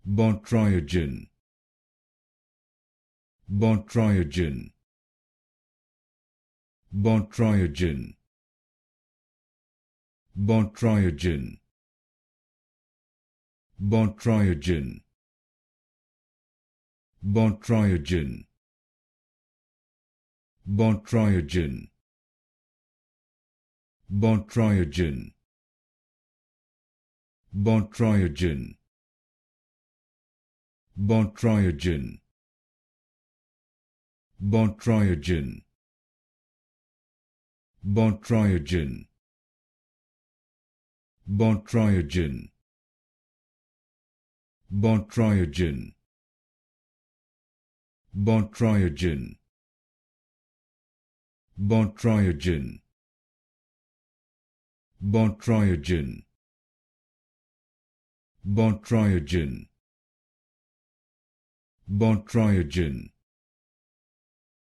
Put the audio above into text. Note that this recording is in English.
Botryogen, Botryogen, Botryogen, Botryogen, Botryogen, Botryogen, Botryogen, Botryogen, Botryogen, Botryogen, Botryogen, Botryogen, Botryogen, Botryogen, Botryogen, Botryogen, Botryogen, Botryogen, Botryogen,